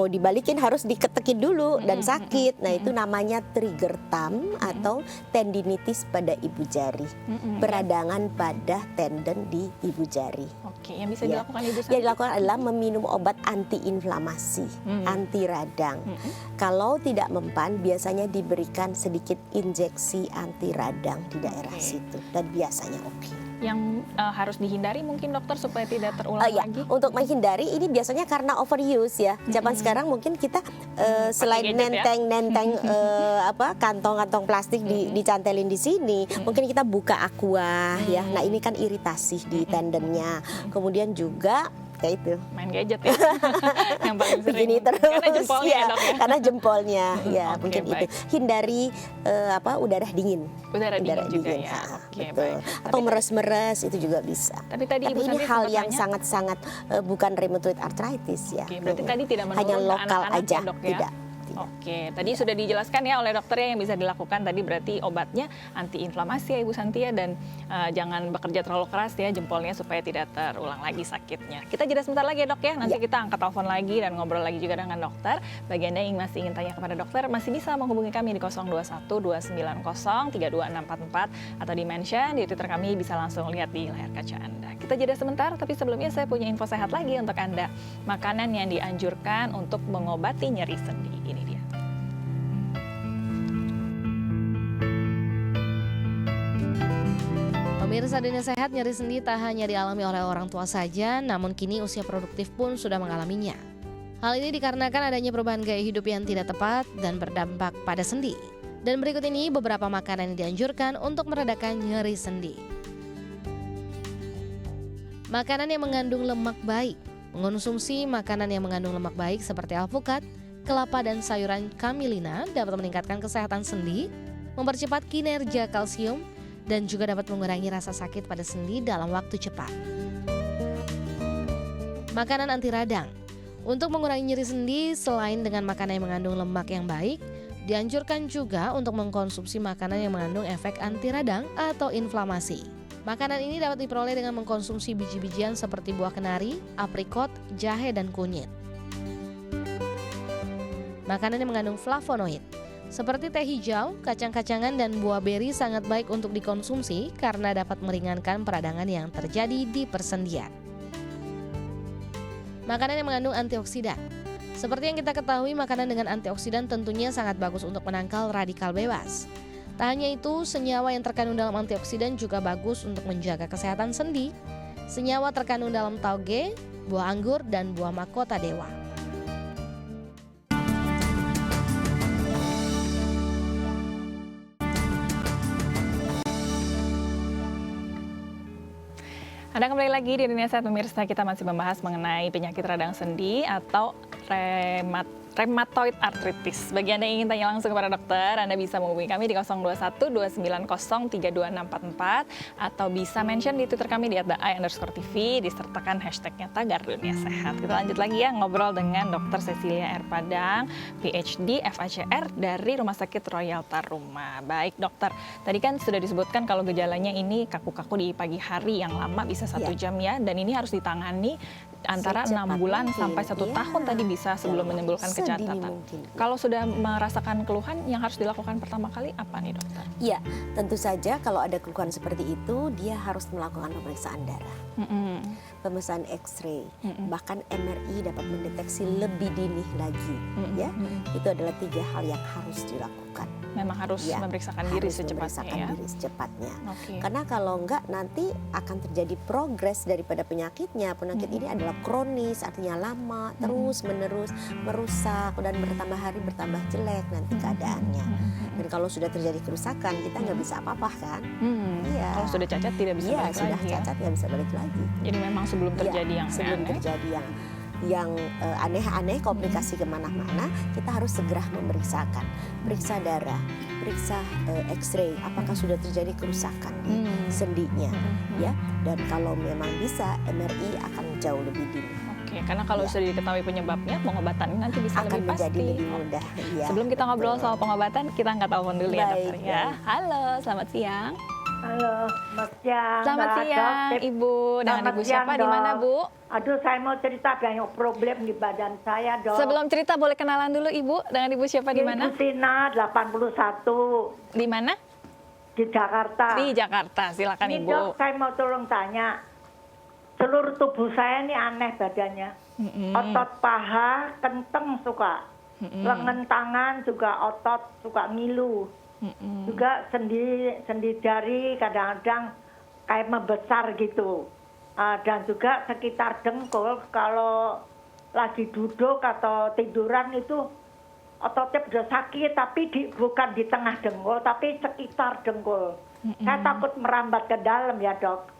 dibalikin harus diketekin dulu dan sakit. Nah, itu namanya trigger thumb atau tendinitis pada ibu jari. Peradangan pada tendon di ibu jari. Oke, yang bisa dilakukan Ibu Santi? Yang dilakukan adalah meminum obat anti-inflamasi, anti radang. Kalau tidak mempan, biasanya diberikan sedikit injeksi anti radang di daerah situ, dan biasanya oke. Yang harus dihindari mungkin dokter supaya tidak terulang lagi? Untuk menghindari ini biasanya karena overuse ya. Zaman sekarang mungkin kita selain nenteng kantong-kantong plastik dicantelin di sini, mungkin kita buka aqua ya. Nah, ini kan iritasi di tendonnya. Kemudian juga kayak itu main gadget ya. Yang paling sering begini terus karena jempolnya ya, dok ya. karena jempolnya ya. Oke, Mungkin baik. itu hindari udara dingin Udara dingin juga ya. Oke, betul. baik. Atau meres-meres itu juga bisa. Tapi tadi Ibu ini Santi hal sempat yang tanya- sangat-sangat bukan rheumatoid arthritis ya. Oke, berarti tadi tidak menurun hanya ke lokal anak-anak aja, ya, dok, ya? tidak. Oke, tadi sudah dijelaskan ya oleh dokter yang bisa dilakukan tadi, berarti obatnya antiinflamasi ya Ibu Santi ya, dan jangan bekerja terlalu keras ya jempolnya supaya tidak terulang lagi sakitnya. Kita jeda sebentar lagi ya dok ya, nanti kita angkat telepon lagi dan ngobrol lagi juga dengan dokter. Bagi Anda yang masih ingin tanya kepada dokter, masih bisa menghubungi kami di 021 290 32644 atau di mention di Twitter kami, bisa langsung lihat di layar kaca Anda. Kita jeda sebentar, tapi sebelumnya saya punya info sehat lagi untuk Anda. Makanan yang dianjurkan untuk mengobati nyeri sendi, ini dia. Pemirsa, dunia sehat, nyeri sendi tak hanya dialami oleh orang tua saja, namun kini usia produktif pun sudah mengalaminya. Hal ini dikarenakan adanya perubahan gaya hidup yang tidak tepat dan berdampak pada sendi. Dan berikut ini beberapa makanan yang dianjurkan untuk meredakan nyeri sendi. Makanan yang mengandung lemak baik. Mengonsumsi makanan yang mengandung lemak baik seperti alpukat, kelapa dan sayuran kamilina dapat meningkatkan kesehatan sendi, mempercepat kinerja kalsium, dan juga dapat mengurangi rasa sakit pada sendi dalam waktu cepat. Makanan anti radang. Untuk mengurangi nyeri sendi, selain dengan makanan yang mengandung lemak yang baik, dianjurkan juga untuk mengkonsumsi makanan yang mengandung efek anti radang atau inflamasi. Makanan ini dapat diperoleh dengan mengkonsumsi biji-bijian seperti buah kenari, aprikot, jahe, dan kunyit. Makanan yang mengandung flavonoid seperti teh hijau, kacang-kacangan, dan buah beri sangat baik untuk dikonsumsi karena dapat meringankan peradangan yang terjadi di persendian. Makanan yang mengandung antioksidan. Seperti yang kita ketahui, makanan dengan antioksidan tentunya sangat bagus untuk menangkal radikal bebas. Tak hanya itu, senyawa yang terkandung dalam antioksidan juga bagus untuk menjaga kesehatan sendi. Senyawa terkandung dalam tauge, buah anggur, dan buah mahkota dewa. Anda kembali lagi di Dunia Sehat pemirsa, kita masih membahas mengenai penyakit radang sendi atau rheumatoid arthritis. Bagi Anda yang ingin tanya langsung kepada dokter, Anda bisa menghubungi kami di 021 290 32644 atau bisa mention di Twitter kami di @ai_tv disertakan hashtagnya tagar Dunia Sehat. Kita lanjut lagi ya ngobrol dengan Dr. Cecilia R. Padang, PhD FACR dari Rumah Sakit Royal Taruma. Baik dokter, tadi kan sudah disebutkan kalau gejalanya ini kaku-kaku di pagi hari yang lama bisa 1 jam ya, dan ini harus ditangani antara 6 bulan sampai 1 tahun tadi bisa sebelum menimbulkan kecacatan. Kalau sudah merasakan keluhan, yang harus dilakukan pertama kali apa nih dokter? Iya, tentu saja kalau ada keluhan seperti itu, dia harus melakukan pemeriksaan darah, pemeriksaan X-ray, bahkan MRI dapat mendeteksi lebih dini lagi. Ya, itu adalah 3 hal yang harus dilakukan. Memang harus memeriksakan diri secepatnya ya? Okay. Karena kalau enggak nanti akan terjadi progres daripada penyakitnya. Penyakit ini adalah kronis, artinya lama, terus menerus merusak dan bertambah hari bertambah jelek nanti keadaannya. Dan kalau sudah terjadi kerusakan, kita nggak bisa apa-apa kan? Iya. Kalau sudah cacat tidak bisa balik lagi. Sudah cacat nggak bisa balik lagi. Jadi memang sebelum terjadi yang sebelum aneh. terjadi yang aneh-aneh, komplikasi kemana-mana, kita harus segera memeriksakan, periksa darah. periksa X-ray apakah sudah terjadi kerusakan di sendinya, ya. Dan kalau memang bisa MRI akan jauh lebih dini. Oke, karena kalau Ya. sudah diketahui penyebabnya, pengobatan nanti bisa Akan lebih pasti. menjadi lebih mudah. Ya, Sebelum kita ngobrol betul. soal pengobatan, kita angkat telepon dulu ya, dokter Baik, ya. baik. Halo, selamat siang. Halo, selamat siang. Selamat Mbak siang, Dok. Ibu. Dengan Selamat Ibu siang, siapa? Di mana, Dok. Bu? Aduh, saya mau cerita banyak problem di badan saya, Dok. Sebelum cerita, boleh kenalan dulu, Ibu. Dengan Ibu siapa di mana? Ibu Tina, 81, Di mana? di Jakarta. Di Jakarta. Silakan, Ini, Ibu. Dok, saya mau tolong tanya. Seluruh tubuh saya ini aneh badannya. Otot paha, kenteng suka. Lengan tangan juga otot, suka ngilu. Juga sendi jari kadang-kadang kayak membesar gitu. Dan juga sekitar dengkul kalau lagi duduk atau tiduran itu ototnya sudah sakit, tapi bukan di tengah dengkul, tapi sekitar dengkul. Saya takut merambat ke dalam ya, Dok.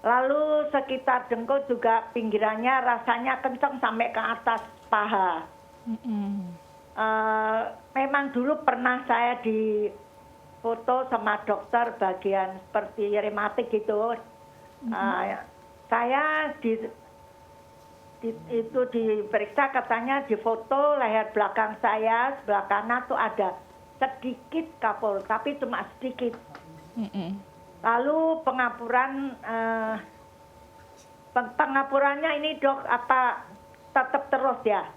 Lalu sekitar dengkul juga pinggirannya rasanya kencang sampai ke atas paha. Memang dulu pernah saya di foto sama dokter bagian seperti rematik gitu. Saya itu diperiksa, katanya di foto leher belakang saya sebelah kanan tuh ada sedikit kapur, tapi cuma sedikit. Lalu pengapurannya ini, Dok, apa tetap terus ya?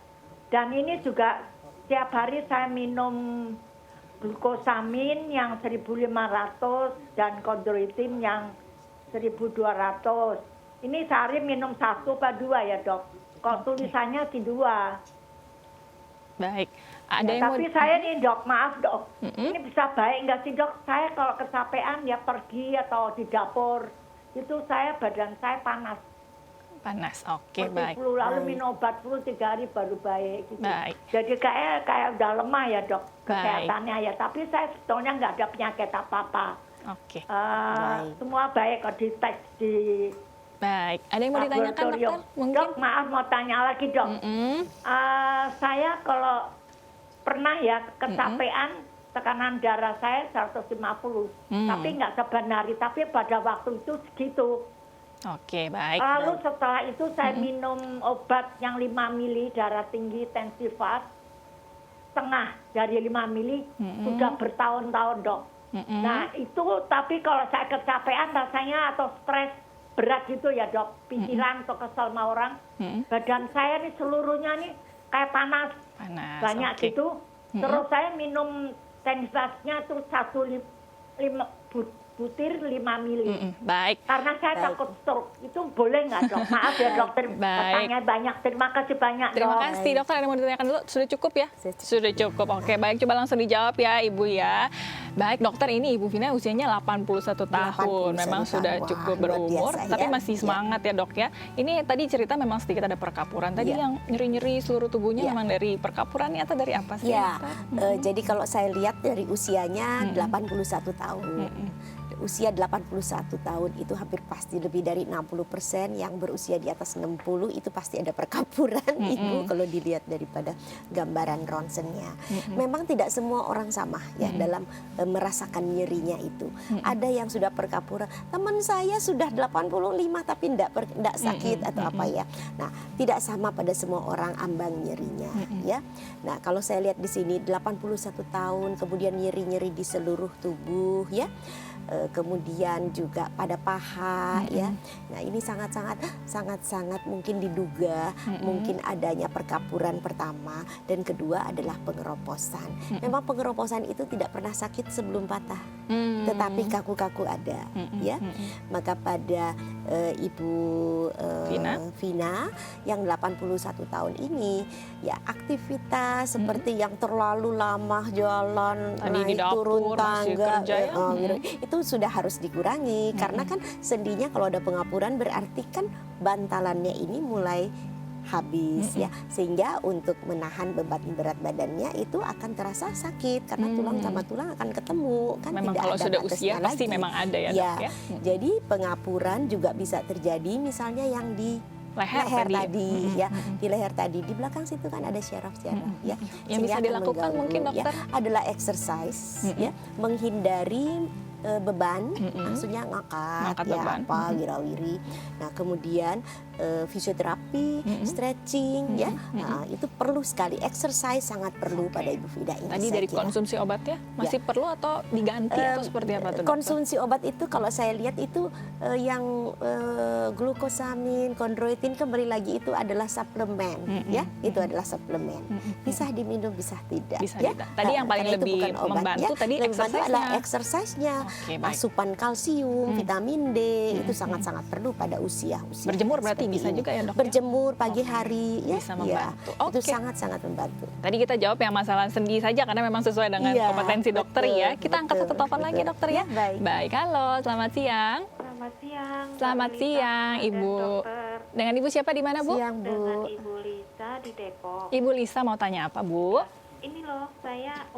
Dan ini juga tiap hari saya minum glukosamin yang 1.500 dan kondroitin yang 1.200. Ini sehari minum 1 atau 2 ya, Dok? Kok tulisannya di 2. Baik. Ada yang Tapi saya nih, Dok, maaf, Dok. Ini bisa baik nggak sih, Dok? Saya kalau kecapean ya pergi atau di dapur. Itu badan saya panas. panas. Oke, Seperti baik. flu, lalu minum obat flu 3 hari baru baik. Gitu. Baik. Jadi kayak udah lemah ya, Dok, Baik. kesehatannya ya. Tapi saya sebetulnya nggak ada penyakit apa-apa. Oke. Semua baik kalau di tes di Baik. Ada yang mau ditanyakan, laboratorium. dokter? Mungkin? Dok, maaf mau tanya lagi, Dok. Saya kalau pernah ya kecapean, tekanan darah saya 150. Tapi nggak sebenarnya, tapi pada waktu itu segitu. Oke, baik. Lalu setelah itu saya minum obat yang 5 mili darah tinggi Tensifast, setengah dari 5 mili, sudah bertahun-tahun, Dok. Nah itu, tapi kalau saya kecapean rasanya atau stres berat gitu ya, Dok, pikiran atau kesel sama orang, badan saya nih seluruhnya nih kayak panas, Panas. banyak oke. gitu. Terus saya minum Tensifastnya tuh 1 butir 5 mili. Baik. Karena saya takut stroke. Itu boleh nggak, Dok? Maaf ya, dokter. Baik. Pertanyaan banyak. Terima kasih banyak, Terima Dok. kasih, dokter. Ada yang mau ditanyakan dulu? Sudah cukup ya? Sudah cukup. Sudah cukup. Oke, baik. Coba langsung dijawab ya, Ibu ya. Baik, dokter, ini Ibu Vina usianya 81 tahun. 81 Memang sudah tahun. cukup Wah, luar berumur, biasa, tapi ya. masih semangat ya, Dok ya. Ini tadi cerita memang sedikit ada perkapuran. Tadi Iya. yang nyeri-nyeri seluruh tubuhnya Iya. memang dari perkapuran nih atau dari apa sih? Ya, dokter? jadi kalau saya lihat dari usianya 81 tahun. Usia 81 tahun itu hampir pasti lebih dari 60% yang berusia di atas 60 itu pasti ada perkapuran, Ibu, kalau dilihat daripada gambaran ronsennya. Memang tidak semua orang sama ya dalam merasakan nyerinya itu. Ada yang sudah perkapuran, teman saya sudah 85 tapi tidak sakit atau apa ya. Nah, tidak sama pada semua orang ambang nyerinya ya. Nah, kalau saya lihat di sini 81 tahun kemudian nyeri-nyeri di seluruh tubuh ya. Kemudian juga pada paha ya. Nah, ini sangat mungkin diduga mungkin adanya perkapuran pertama, dan kedua adalah pengeroposan. Memang pengeroposan itu tidak pernah sakit sebelum patah. Tetapi kaku-kaku ada ya. Maka pada Ibu Vina yang 81 tahun ini ya aktivitas seperti yang terlalu lama jalan, Tadi di naik dapur, turun masih tangga kerja ya. itu sudah harus dikurangi karena kan sendinya kalau ada pengapuran berarti kan bantalannya ini mulai habis ya, sehingga untuk menahan beban berat badannya itu akan terasa sakit karena tulang sama tulang akan ketemu kan. Memang tidak kalau ada sudah batasnya usia pasti lagi. memang ada ya, Dok ya. Jadi pengapuran juga bisa terjadi misalnya yang di leher tadi ya, di leher tadi, di belakang situ kan ada syaraf-syaraf ya. Yang bisa Sehingga akan dilakukan mengganggu, mungkin ya, dokter? adalah exercise ya, menghindari beban, maksudnya ngangkat ya beban. apa wirawiri. Nah kemudian fisioterapi, stretching ya, nah, itu perlu sekali. Exercise sangat perlu pada Ibu Fida ini. Tadi saya dari kira. konsumsi obatnya masih perlu atau diganti atau seperti apa tuh dokter? Konsumsi obat itu kalau saya lihat itu yang glukosamin, kondroitin kembali lagi itu adalah suplemen ya, itu adalah suplemen. Bisa diminum, bisa tidak. Bisa ya. tidak. Tadi yang paling Karena itu lebih bukan obat, membantu ya. tadi Lebih membantu exercise-nya. adalah exercise-nya, Oke, baik. asupan kalsium, vitamin D itu sangat-sangat perlu pada usia. Berjemur berarti seperti bisa ini. juga ya, Dok, ya? Berjemur pagi hari ya, Bisa ya. membantu. Itu Oke. sangat-sangat membantu. Tadi kita jawab yang masalah sendi saja karena memang sesuai dengan Iya, kompetensi dokter betul, ya. Kita angkat betul, satu telepon lagi betul. dokter ya. Ya, baik. Baik, halo, selamat siang. Selamat siang. Selamat Mbak siang, Lisa dan Ibu. dokter. Dengan Ibu siapa di mana, Bu? Siang Dengan Bu. Ibu Lisa di Depok. Ibu Lisa mau tanya apa, Bu? Ini loh,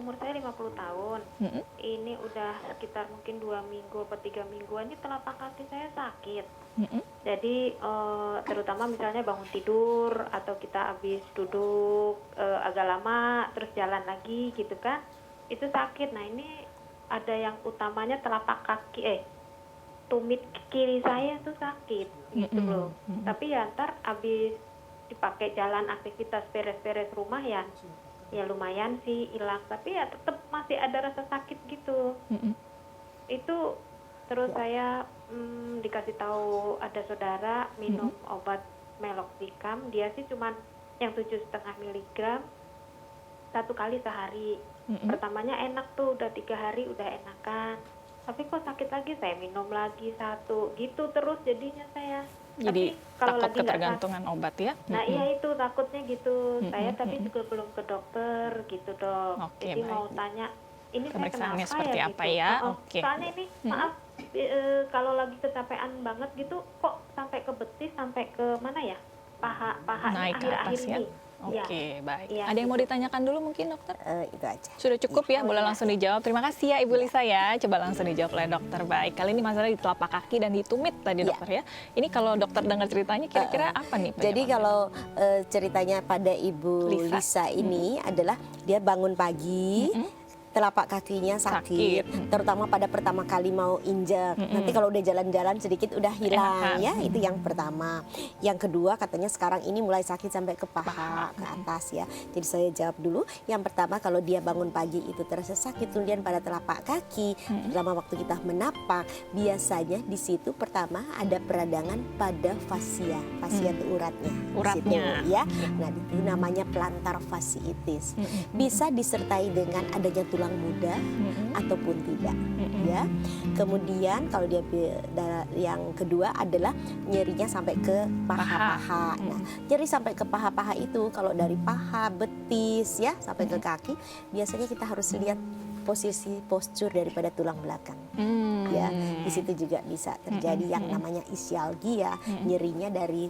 umur saya 50 tahun. Mm-mm. Ini udah sekitar mungkin 2 minggu atau 3 mingguan ini telapak kaki saya sakit. Mm-mm. Jadi terutama misalnya bangun tidur atau kita habis duduk agak lama terus jalan lagi gitu kan, itu sakit. Nah ini ada yang utamanya telapak kaki, tumit kiri saya tuh sakit gitu loh. Tapi ya ntar habis dipakai jalan aktivitas beres-beres rumah ya lumayan sih hilang. Tapi ya tetap masih ada rasa sakit gitu. Mm-mm. Itu terus saya dikasih tahu ada saudara minum obat meloxicam, dia sih cuman yang 7,5 miligram 1 kali sehari. Pertamanya enak tuh, udah 3 hari udah enakan, tapi kok sakit lagi, saya minum lagi 1 gitu terus jadinya saya. Jadi Tapi kalau takut lagi nggak ketergantungan obat ya? Nah iya itu takutnya gitu. Saya tapi juga belum ke dokter gitu dok. Oke, Jadi mau baik. tanya ini saya Pemeriksaannya kenapa seperti ya apa gitu. ya? Oh, Oke. soalnya ini maaf kalau lagi kecapean banget gitu kok sampai ke betis sampai ke mana ya paha Naik ke akhir-akhir atas ya? ini. Oke, baik. Iya, Ada yang mau gitu. ditanyakan dulu mungkin dokter? Itu aja. Sudah cukup ya, boleh iya. langsung dijawab. Terima kasih ya Ibu Lisa ya. Coba langsung dijawab oleh dokter. Baik, kali ini masalah di telapak kaki dan di tumit tadi Iya. dokter ya. Ini kalau dokter dengar ceritanya kira-kira apa nih Jadi penyebabnya? kalau ceritanya pada Ibu Lisa. Lisa ini adalah dia bangun pagi, telapak kakinya sakit, Sakit. terutama pada pertama kali mau injek. Nanti kalau udah jalan-jalan sedikit udah hilang Enakan. ya, itu yang pertama. Yang kedua katanya sekarang ini mulai sakit sampai ke paha, ke atas ya. Jadi saya jawab dulu. Yang pertama kalau dia bangun pagi itu terasa sakit, kemudian pada telapak kaki, terutama waktu kita menapak, biasanya di situ pertama ada peradangan pada fascia. Fascia itu uratnya. Di Uratnya. situ, ya. Nah, itu namanya plantar fasciitis. Bisa disertai dengan adanya tulang muda ataupun tidak, ya. Kemudian kalau dia yang kedua adalah nyerinya sampai ke paha-paha. Nah, nyeri sampai ke paha-paha itu kalau dari paha, betis ya sampai ke kaki, biasanya kita harus lihat postur daripada tulang belakang. Ya, di situ juga bisa terjadi yang namanya ischialgia, nyerinya dari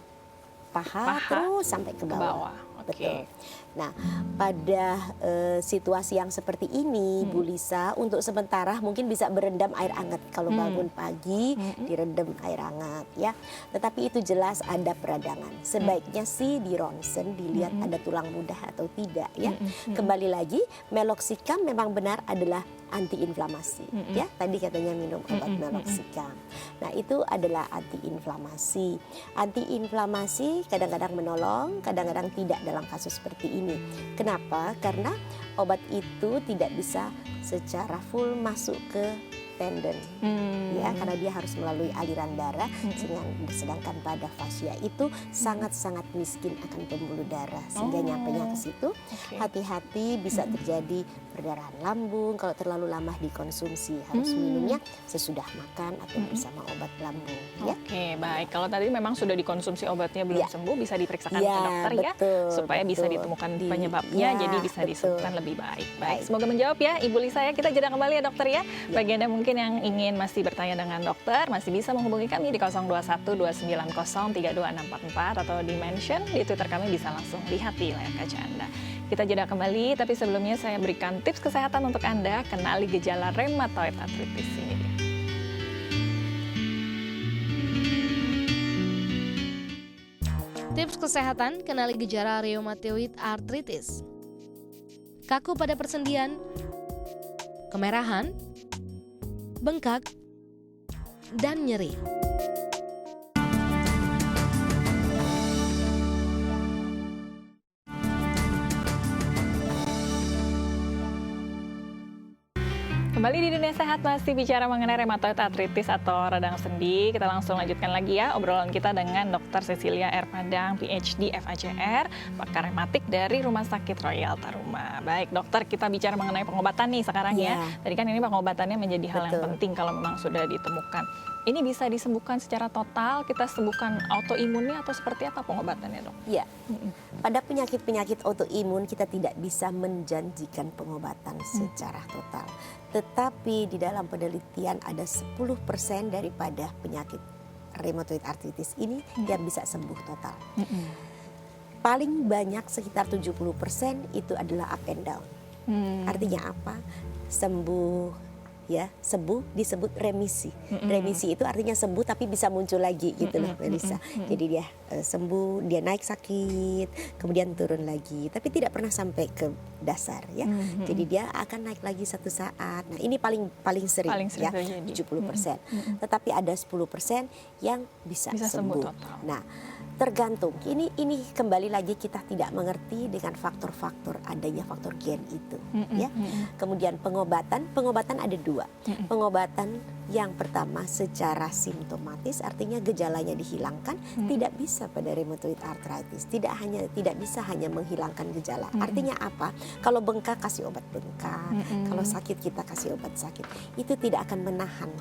paha terus sampai ke bawah. Oke. Betul. Nah, pada situasi yang seperti ini, Bu Lisa, untuk sementara mungkin bisa berendam air hangat. Kalau bangun pagi, direndam air hangat, ya. Tetapi itu jelas ada peradangan. Sebaiknya sih di ronsen, dilihat ada tulang muda atau tidak, ya. Kembali lagi, meloxicam memang benar adalah antiinflamasi, ya. Tadi katanya minum obat meloxicam. Nah, itu adalah antiinflamasi. Antiinflamasi kadang-kadang menolong, kadang-kadang tidak dalam kasus seperti ini. Kenapa? Karena obat itu tidak bisa secara full masuk ke tendon, ya, karena dia harus melalui aliran darah. Sedangkan pada fascia itu sangat-sangat miskin akan pembuluh darah, sehingga nyampenya ke situ. Hati-hati bisa terjadi perdarahan lambung kalau terlalu lama dikonsumsi. Harus minumnya sesudah makan atau bersama obat lambung, ya. Oke, baik. Kalau tadi memang sudah dikonsumsi obatnya belum Ya. sembuh, bisa diperiksakan Ya, ke dokter ya, betul, supaya bisa betul. ditemukan penyebabnya, Ya, jadi bisa betul. disembuhkan lebih baik. Baik, Baik. semoga menjawab ya Ibu Lisa ya. Kita jeda kembali ya dokter ya. Bagi Anda mungkin yang ingin masih bertanya dengan dokter, masih bisa menghubungi kami di 0212903244 atau di mention di Twitter kami, bisa langsung lihat di layar kaca Anda. Kita jeda kembali, tapi sebelumnya saya berikan tips kesehatan untuk Anda. Kenali gejala rheumatoid arthritis ini dia. Tips kesehatan, kenali gejala rheumatoid arthritis. Kaku pada persendian, kemerahan, bengkak, dan nyeri. Kembali di Dunia Sehat, masih bicara mengenai rheumatoid arthritis atau radang sendi. Kita langsung lanjutkan lagi ya obrolan kita dengan Dr. Cecilia R. Padang, PhD FACR, pakar rematik dari Rumah Sakit Royal Taruma. Baik dokter, kita bicara mengenai pengobatan nih sekarang ya. Tadi kan ini pengobatannya menjadi hal yang penting kalau memang sudah ditemukan. Ini bisa disembuhkan secara total, kita sembuhkan autoimunnya atau seperti apa pengobatannya dok? Ya, pada penyakit-penyakit autoimun kita tidak bisa menjanjikan pengobatan secara total. Tetapi di dalam penelitian ada 10% daripada penyakit rheumatoid arthritis ini yang bisa sembuh total. Paling banyak sekitar 70% itu adalah up and down. Artinya apa? Sembuh. Ya, sembuh disebut remisi. Remisi itu artinya sembuh tapi bisa muncul lagi gitu loh, Melissa. Jadi dia sembuh, dia naik sakit, kemudian turun lagi, tapi tidak pernah sampai ke dasar ya. Jadi dia akan naik lagi satu saat. Nah, ini paling sering ya, 70%. Tetapi ada 10% yang bisa sembuh total. Nah, tergantung. Ini kembali lagi kita tidak mengerti dengan faktor-faktor adanya faktor gen itu ya. Kemudian pengobatan ada dua. Pengobatan yang pertama secara simptomatis, artinya gejalanya dihilangkan, tidak bisa pada rheumatoid arthritis. Tidak bisa hanya menghilangkan gejala. Artinya apa? Kalau bengkak kasih obat bengkak, kalau sakit kita kasih obat sakit. Itu tidak akan menahan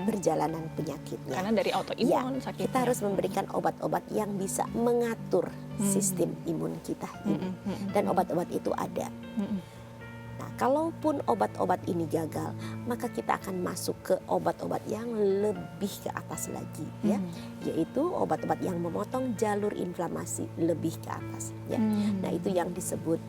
perjalanan penyakitnya. Karena dari autoimun sakitnya. Kita harus memberikan obat-obat yang bisa mengatur sistem imun kita ini. Dan obat-obat itu ada. Nah, kalaupun obat-obat ini gagal, maka kita akan masuk ke obat-obat yang lebih ke atas lagi ya, yaitu obat-obat yang memotong jalur inflamasi lebih ke atas ya. Nah, itu yang disebut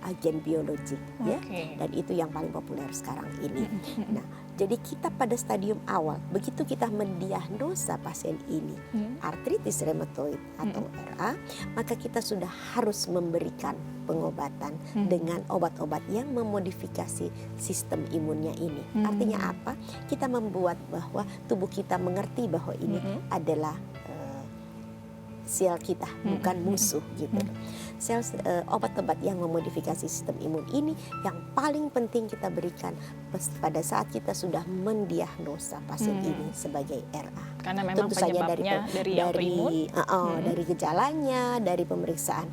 agen biologik ya. Dan itu yang paling populer sekarang ini. Nah, jadi kita pada stadium awal, begitu kita mendiagnosa pasien ini artritis rheumatoid atau RA, maka kita sudah harus memberikan pengobatan dengan obat-obat yang memodifikasi sistem imunnya ini. Artinya apa? Kita membuat bahwa tubuh kita mengerti bahwa ini adalah sel kita, bukan musuh gitu. Obat-obat yang memodifikasi sistem imun ini yang paling penting kita berikan pada saat kita sudah mendiagnosa pasien ini sebagai RA. Karena memang tentu saja dari gejalanya, dari pemeriksaan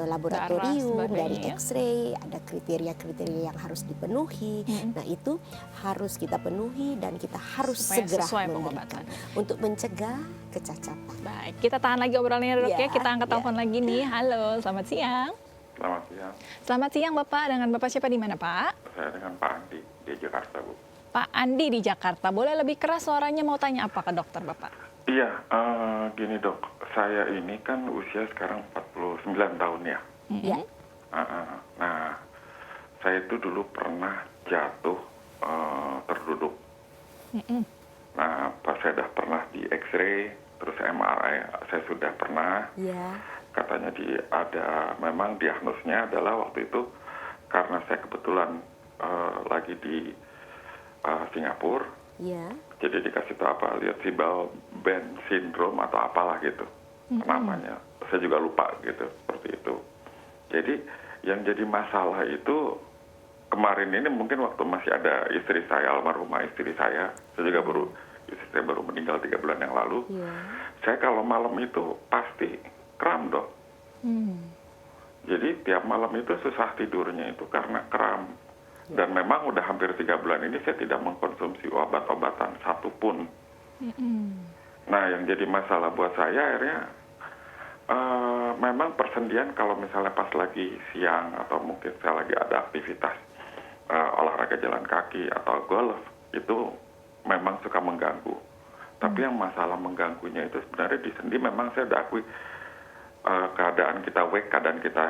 laboratorium, dari X-ray, ada kriteria-kriteria yang harus dipenuhi. Nah, itu harus kita penuhi dan kita harus segera memberikan untuk mencegah kecacatan. Baik, kita tahan lagi obrolannya dok ya. Kita angkat telepon lagi nih. Halo, selamat siang. Selamat siang. Selamat siang Bapak. Dengan Bapak siapa di mana Pak? Saya dengan Pak Andi di Jakarta, Bu. Pak Andi di Jakarta. Boleh lebih keras suaranya, mau tanya apa ke dokter Bapak? Iya, gini dok. Saya ini kan usia sekarang 49 tahun ya. Nah, saya itu dulu pernah jatuh terduduk. Nah, pas saya sudah pernah di X-ray, terus MRI, saya sudah pernah. Katanya memang diagnosnya adalah waktu itu karena saya kebetulan lagi di Singapura. Jadi dikasih tahu apa, lihat Band syndrome atau apalah gitu namanya. Saya juga lupa gitu, seperti itu. Jadi yang jadi masalah itu kemarin ini mungkin waktu masih ada istri saya, almarhumah istri saya juga istri saya baru meninggal 3 bulan yang lalu. Saya kalau malam itu pasti kram dok. Jadi tiap malam itu susah tidurnya itu karena kram. Dan memang udah hampir 3 bulan ini saya tidak mengkonsumsi obat-obatan satupun. Nah, yang jadi masalah buat saya akhirnya memang persendian kalau misalnya pas lagi siang atau mungkin saya lagi ada aktivitas olahraga jalan kaki atau golf itu memang suka mengganggu. Tapi yang masalah mengganggunya itu sebenarnya di sendi memang saya udah akui keadaan kita wake, keadaan kita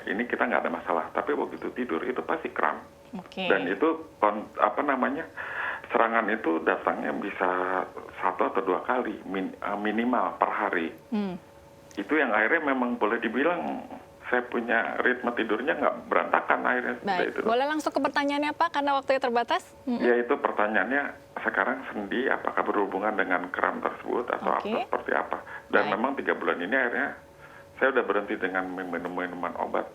ini kita nggak ada masalah. Tapi begitu tidur itu pasti kram. Dan itu serangan itu datangnya bisa 1 atau 2 kali minimal per hari. Itu yang akhirnya memang boleh dibilang saya punya ritme tidurnya nggak berantakan akhirnya. Baik, itu. boleh langsung ke pertanyaannya Pak karena waktunya terbatas? Ya itu pertanyaannya sekarang sendi apakah berhubungan dengan kram tersebut atau seperti apa. Dan memang 3 bulan ini akhirnya saya udah berhenti dengan minuman obat.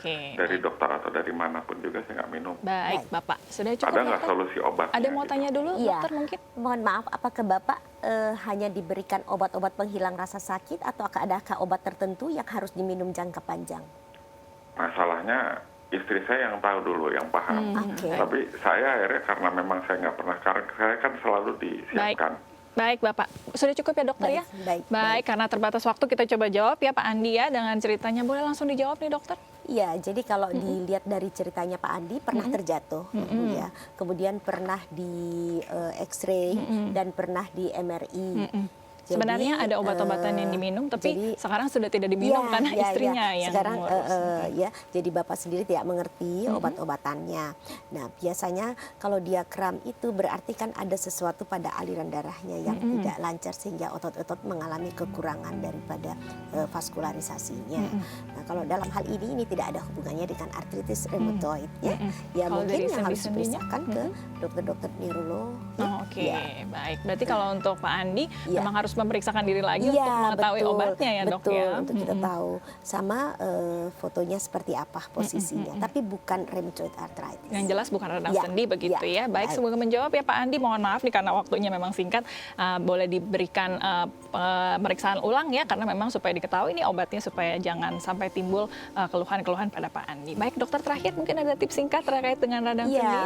Dari dokter atau dari manapun juga saya nggak minum. Baik, Bapak. Sudah cukup, ada nggak dokter? solusi obatnya? Ada mau tanya dulu, dokter mungkin? Mohon maaf, apakah Bapak hanya diberikan obat-obat penghilang rasa sakit atau adakah obat tertentu yang harus diminum jangka panjang? Masalahnya istri saya yang tahu dulu, yang paham. Tapi saya akhirnya karena memang saya nggak pernah, karena saya kan selalu disiapkan. Baik, Bapak. Sudah cukup ya, dokter ya? Baik, karena terbatas waktu kita coba jawab ya Pak Andi ya dengan ceritanya. Boleh langsung dijawab nih, dokter? Iya, jadi kalau dilihat dari ceritanya Pak Andi pernah terjatuh, ya, kemudian pernah di X-ray dan pernah di MRI. Jadi, sebenarnya ada obat-obatan yang diminum, tapi sekarang sudah tidak diminum karena istrinya yang sekarang mengurus. jadi Bapak sendiri tidak mengerti obat-obatannya. Nah, biasanya kalau dia kram itu berarti kan ada sesuatu pada aliran darahnya yang tidak lancar sehingga otot-otot mengalami kekurangan daripada vaskularisasinya. Nah, kalau dalam hal ini tidak ada hubungannya dengan artritis reumatoid ya. Ya mungkin yang harus diperiksakan ke dokter-dokter neurolog. Baik. Berarti kalau untuk Pak Andi memang harus memeriksakan diri lagi untuk mengetahui obatnya ya, Dok ya. Untuk kita tahu sama fotonya seperti apa posisinya, tapi bukan rheumatoid arthritis. Yang jelas bukan radang sendi begitu ya. Baik, semoga menjawab ya Pak Andi. Mohon maaf nih karena waktunya memang singkat. Boleh diberikan pemeriksaan ulang ya, karena memang supaya diketahui ini obatnya supaya jangan sampai timbul keluhan-keluhan pada Pak Andi. Baik, dokter terakhir mungkin ada tips singkat terkait dengan radang sendi.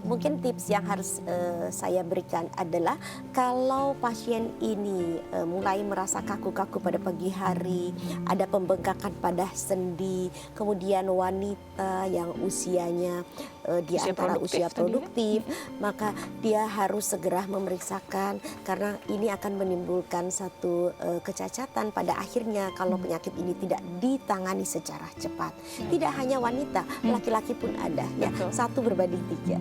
Mungkin tips yang harus saya berikan adalah kalau pasien ini mulai merasa kaku-kaku pada pagi hari, ada pembengkakan pada sendi, kemudian wanita yang usianya di antara usia produktif, maka dia harus segera memeriksakan karena ini akan menimbulkan satu kecacatan pada akhirnya kalau penyakit ini tidak ditangani secara cepat. Tidak hanya wanita, laki-laki pun ada ya. 1 berbanding 3.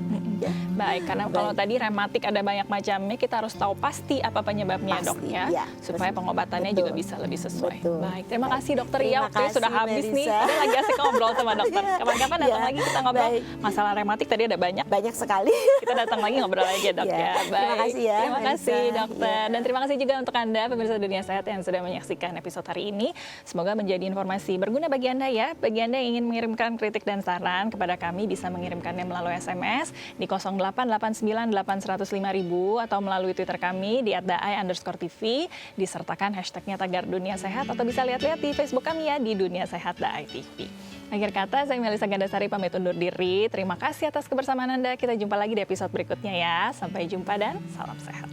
Baik, karena kalau tadi rematik ada banyak macamnya, kita harus tahu pasti apa penyebabnya, Dok ya, supaya pengobatannya juga bisa lebih sesuai. Baik, terima kasih dokter ya, waktunya sudah habis nih. Tadi lagi asik ngobrol sama dokter. Kapan-kapan datang lagi kita ngobrol. Masalah rematik tadi ada banyak sekali. Kita datang lagi ngobrol lagi ya, Dok ya. Baik. Terima kasih ya. Terima kasih dokter. Dan terima kasih juga untuk Anda pemirsa Dunia Sehat yang sudah menyaksikan episode hari ini. Semoga menjadi informasi berguna bagi Anda ya. Bagi Anda yang ingin mengirimkan kritik dan saran kepada kami bisa mengirimkannya melalui SMS di 0889805000 atau melalui Twitter kami di @daai_tv, disertakan hashtagnya tagar Dunia Sehat, atau bisa lihat-lihat di Facebook kami ya di Dunia Sehat Daai TV. Akhir kata, saya Melisa Gandasari pamit undur diri. Terima kasih atas kebersamaan Anda. Kita jumpa lagi di episode berikutnya ya. Sampai jumpa dan salam sehat.